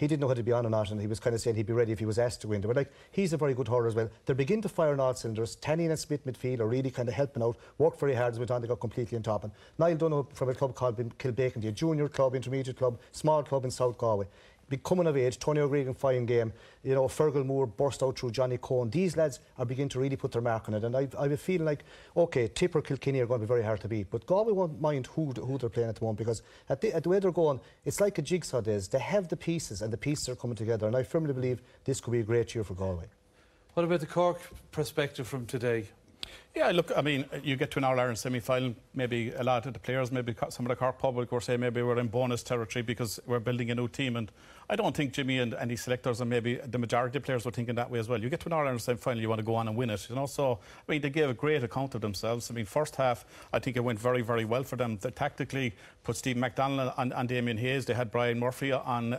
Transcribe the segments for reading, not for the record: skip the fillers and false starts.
he didn't know how to be on or not, and he was kind of saying he'd be ready if he was asked to win. But like, he's a very good hurler as well. They begin to fire on all cylinders. Tanny and Smith midfield are really kind of helping out, work very hard as we went on, they got completely on top. And Niall Donoghue from a club called Kilbacon, a junior club, intermediate club, small club in South Galway. Coming of age, Tony O'Gregan fine game, you know, Fergal Moore burst out through Johnny Cohen. These lads are beginning to really put their mark on it, and I've a feeling like, okay, Tipper, Kilkenny are going to be very hard to beat, but Galway won't mind who they're playing at the moment, because at the way they're going, it's like a jigsaw days. They have the pieces, and the pieces are coming together, and I firmly believe this could be a great year for Galway. What about the Cork perspective from today? Yeah, look, I mean, you get to an All-Ireland semi-final, maybe a lot of the players, maybe some of the Cork public were saying maybe we're in bonus territory because we're building a new team, and I don't think Jimmy and any selectors and maybe the majority of players were thinking that way as well. You get to an All-Ireland semi-final, you want to go on and win it, you know, so, I mean, they gave a great account of themselves. I mean, first half, I think it went very, very well for them. They tactically put Stephen McDonnell and Damien Hayes. They had Brian Murphy on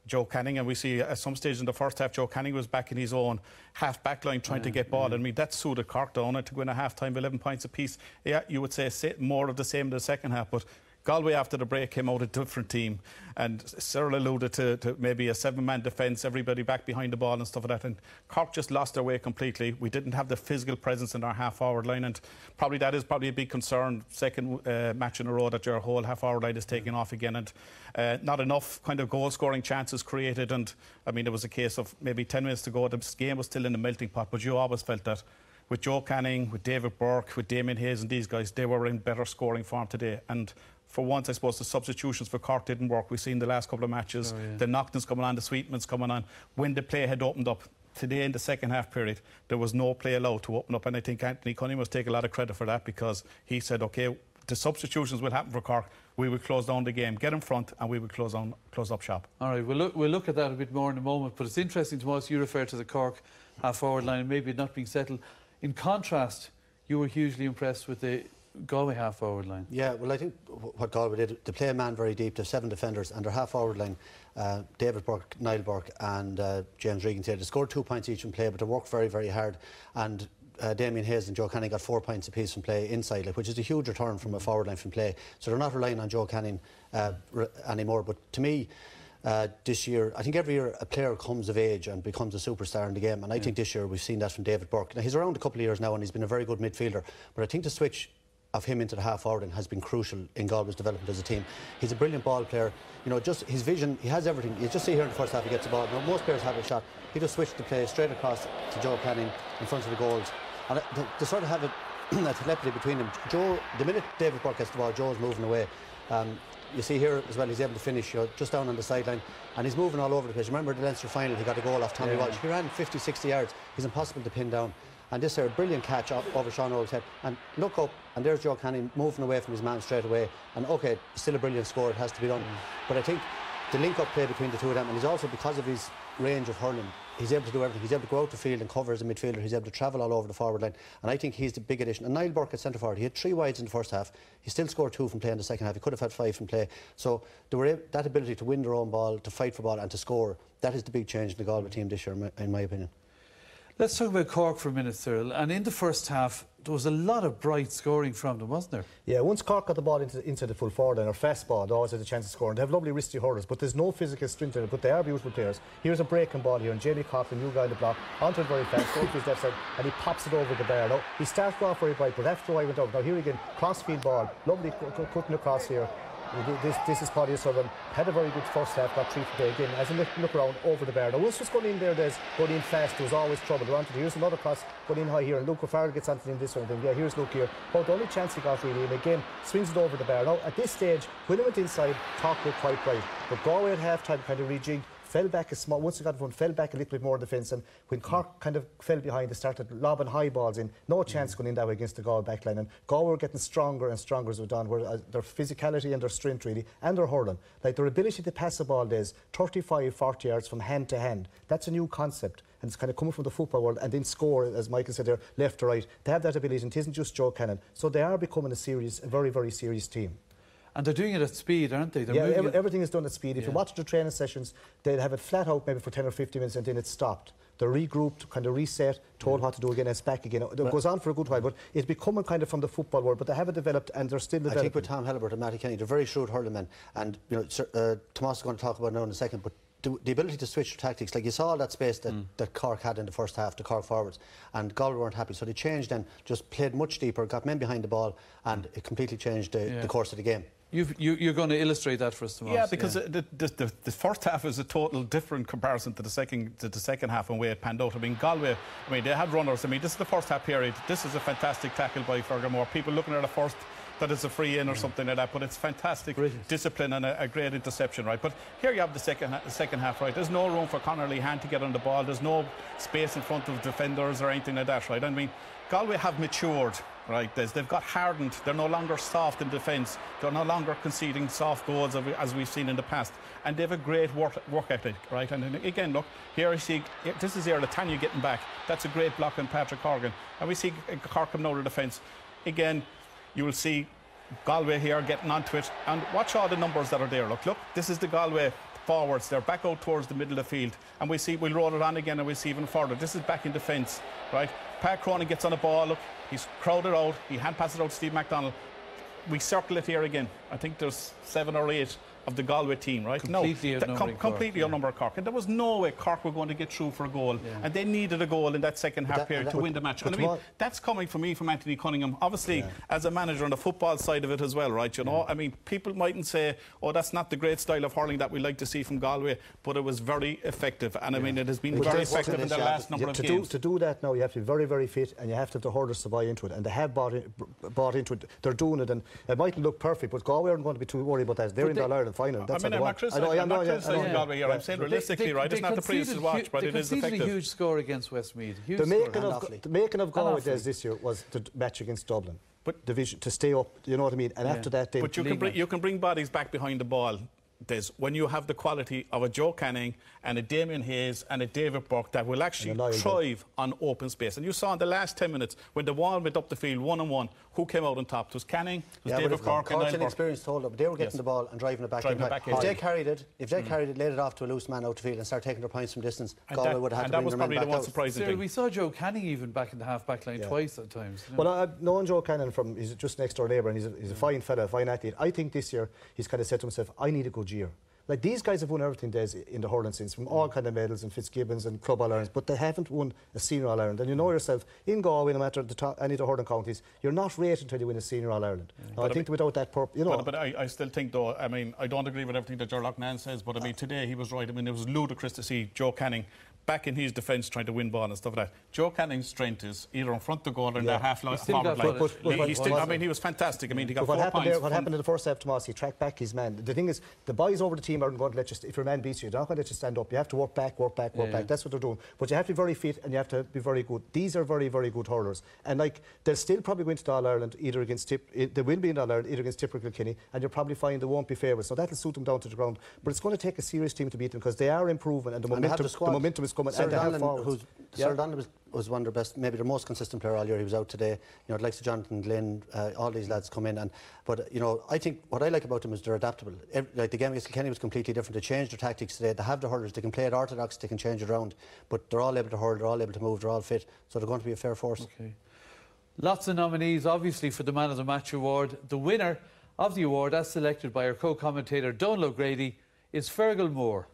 Joe Canning, and we see at some stage in the first half Joe Canning was back in his own half-back line trying to get ball. I mean, that suited Cork down, and to win a half-time 11 points apiece. Yeah, you would say more of the same in the second half, but Galway after the break came out a different team, and Cyril alluded to maybe a 7-man defence, everybody back behind the ball and stuff like that, and Cork just lost their way completely. We didn't have the physical presence in our half-forward line, and probably that is probably a big concern. Second match in a row that your whole half-forward line is taking off again, and not enough kind of goal-scoring chances created. And I mean, it was a case of maybe 10 minutes to go, the game was still in the melting pot, but you always felt that with Joe Canning, with David Burke, with Damien Hayes and these guys, they were in better scoring form today. And for once, I suppose, the substitutions for Cork didn't work. We've seen the last couple of matches, the Noctons coming on, the Sweetmans coming on. When the play had opened up, today in the second half period, there was no play allowed to open up. And I think Anthony Cunningham must take a lot of credit for that, because he said, OK, the substitutions will happen for Cork. We will close down the game, get in front, and we will close up shop. All right, we'll look at that a bit more in a moment. But it's interesting to us, you refer to the Cork half-forward line maybe not being settled. In contrast, you were hugely impressed with the Galway half-forward line. Yeah, well, I think what Galway did, they play a man very deep. They have 7 defenders, and their half-forward line, David Burke, Niall Burke and James Regan, they scored 2 points each in play, but they worked very, very hard. And Damien Hayes and Joe Canning got 4 points apiece from play inside, which is a huge return from a forward line from play. So they're not relying on Joe Canning anymore. But to me, this year, I think every year a player comes of age and becomes a superstar in the game, and I think this year we've seen that from David Burke. Now, he's around a couple of years now and he's been a very good midfielder, but I think the switch of him into the half-forward has been crucial in Galway's development as a team. He's a brilliant ball player, you know, just his vision, he has everything. You just see here in the first half he gets the ball. Most players have a shot. He just switched the play straight across to Joe Canning in front of the goals, and they sort of have a telepathy between them. Joe, the minute David Burke gets the ball, Joe's moving away. You see here as well, he's able to finish just down on the sideline, and he's moving all over the place. Remember the Leinster final, he got a goal off Tommy Walsh. He ran 50-60 yards. He's impossible to pin down. And this here, a brilliant catch over Sean O'Rourke's head. And look up, and there's Joe Canning moving away from his man straight away. And OK, still a brilliant score, it has to be done. But I think the link-up play between the two of them, and he's also, because of his range of hurling, he's able to do everything. He's able to go out the field and cover as a midfielder. He's able to travel all over the forward line. And I think he's the big addition. And Niall Burke at centre forward, he had 3 wides in the first half. He still scored 2 from play in the second half. He could have had 5 from play. So they were that ability to win their own ball, to fight for ball and to score, that is the big change in the Galway team this year, in my opinion. Let's talk about Cork for a minute, Cyril. And in the first half, there was a lot of bright scoring from them, wasn't there? Yeah, once Cork got the ball into the full forward line, or fast ball, they always had a chance of scoring. They have lovely wristy hurlers, but there's no physical strength in it, but they are beautiful players. Here's a breaking ball here, and Jamie Coughlin, new guy in the block, onto it very fast, going to his left side, and he pops it over the bar. Now, he started off very bright, but after I went out, now here again, crossfield ball, lovely cutting across here. This is Paddy O'Sullivan. Had a very good first half, got 3 for day again. As a look around over the bar. Now, once was going in there, going in fast, there was always trouble. They're onto here's another cross going in high here, and Luke O'Farrell gets onto him this one. Yeah, here's Luke here. But the only chance he got really, and again, swings it over the bar. Now, at this stage, when he went inside, Cork were quite bright. But Galway at half time kind of rejigged. Fell back a small, once they got the front, fell back a little bit more defence, and when Cork kind of fell behind, they started lobbing high balls in. No chance going in that way against the Galway backline, and Galway were getting stronger and stronger as we've done, where their physicality and their strength really, and their hurling, like their ability to pass the ball is 35, 40 yards from hand to hand. That's a new concept, and it's kind of coming from the football world, and then score, as Michael said there, left to right. They have that ability, and it isn't just Joe Cannon. So they are becoming a very, very serious team. And they're doing it at speed, aren't they? Everything is done at speed. If you watch the training sessions, they'll have it flat out maybe for 10 or 15 minutes, and then it's stopped. They're regrouped, kind of reset, told what to do again, and it's back again. It goes on for a good while, but it's becoming kind of from the football world, but they haven't developed, and they're still developing. I think with Tom Halibert and Matty Kenny, they're very shrewd hurling men, and you know, Tomas is going to talk about it now in a second, but the ability to switch tactics, like you saw all that space that Cork had in the first half, the Cork forwards, and Galway weren't happy, so they changed then, just played much deeper, got men behind the ball, and it completely changed the course of the game. You're going to illustrate that for us tomorrow. Yeah, because the first half is a total different comparison to the second half and way it panned out. I mean, Galway, they had runners. I mean, this is the first half period. This is a fantastic tackle by Fergamore. People looking at it first that it's a free in or something like that, but it's fantastic discipline and a great interception, right? But here you have the second half, right? There's no room for Conor Lehan to get on the ball. There's no space in front of defenders or anything like that, right? I mean, Galway have matured, right? They've got hardened. They're no longer soft in defence. They're no longer conceding soft goals as we've seen in the past. And they have a great work ethic, right? And again, look, here I see, this is here Latanya getting back. That's a great block on Patrick Horgan. And we see Cork coming out of defence. Again, you will see Galway here getting onto it. And watch all the numbers that are there. Look, this is the Galway forwards. They're back out towards the middle of the field. And we'll roll it on again and we'll see even further. This is back in defence, right? Pat Cronin gets on the ball. Look, he's crowded out. He hand passes it out to Steve MacDonald. We circle it here again. I think there's 7 or 8 of the Galway team, right? Completely outnumbered Cork. And there was no way Cork were going to get through for a goal. Yeah. And they needed a goal in that second half period to win the match. And I mean, that's coming from me, from Anthony Cunningham. Obviously, as a manager on the football side of it as well, right? You know, I mean, people mightn't say, oh, that's not the great style of hurling that we like to see from Galway, but it was very effective. And I mean, it has been very effective in the last number of games. To do that now, you have to be very, very fit, and you have to have the hurlers to buy into it. And they have bought into it. They're doing it, and it mightn't look perfect, but Galway aren't going to be too worried about that. They're in the All-Ireland final. That's I'm not criticising Galway here. I'm saying realistically, right? It's not the prettiest to watch, but it is effective. They conceded a huge score against Westmeath. The making of Galway this year was the match against Dublin. But division to stay up, you know what I mean? And after that, but you can bring bodies back behind the ball. When you have the quality of a Joe Canning and a Damien Hayes and a David Burke that will actually thrive on open space. And you saw in the last 10 minutes when the wall went up the field 1-on-1, who came out on top? It was Canning, it was David Burke and Niall Burke. Experience told them they were getting the ball and driving it back in. If they carried it, laid it off to a loose man out the field and started taking their points from distance, Galway would have had to bring their men back out. And that was probably the one surprising thing. We saw Joe Canning even back in the half-back line twice at times. Well, I've known Joe Canning he's just next door neighbour, and he's a fine fella, a fine athlete. I think this year he's kind of said to himself, I need a good year. Like, these guys have won everything in the hurling since, from all kind of medals and Fitzgibbons and Club All-Irelands, but they haven't won a Senior All-Ireland. And you know yourself, in Galway, no matter any of the hurling counties, you're not rated until you win a Senior All-Ireland. I think without that purpose, you know. But I still think, though, I mean, I don't agree with everything that Gerlach Nan says, but I mean, today he was right. I mean, it was ludicrous to see Joe Canning back in his defence trying to win ball and stuff like that. Joe Canning's strength is either in front of the goal or in that forward line. I mean, he was fantastic. I mean, he got 4 points. What happened in the first half, Tomas, he tracked back his man. The thing is, the boys over the team aren't going to let you, if your man beats you, they're not going to let you stand up. You have to work back. That's what they're doing. But you have to be very fit and you have to be very good. These are very, very good hurlers. And like, they'll still probably go into the All-Ireland either against they will be in All-Ireland either against Tipper Kilkenny, and you'll probably find they won't be favourites. So that'll suit them down to the ground. But it's going to take a serious team to beat them because they are improving and the momentum is coming. Sarah Donnelly was one of their best, maybe their most consistent player all year. He was out today. You know, the likes of Jonathan Glynn, all these lads come in. But you know, I think what I like about them is they're adaptable. Like the game against Kilkenny was completely different. They changed their tactics today. They have the hurlers. They can play it orthodox. They can change it around. But they're all able to hurl. They're all able to move. They're all fit. So they're going to be a fair force. Okay. Lots of nominees, obviously, for the Man of the Match award. The winner of the award, as selected by our co-commentator Donal O'Grady, is Fergal Moore.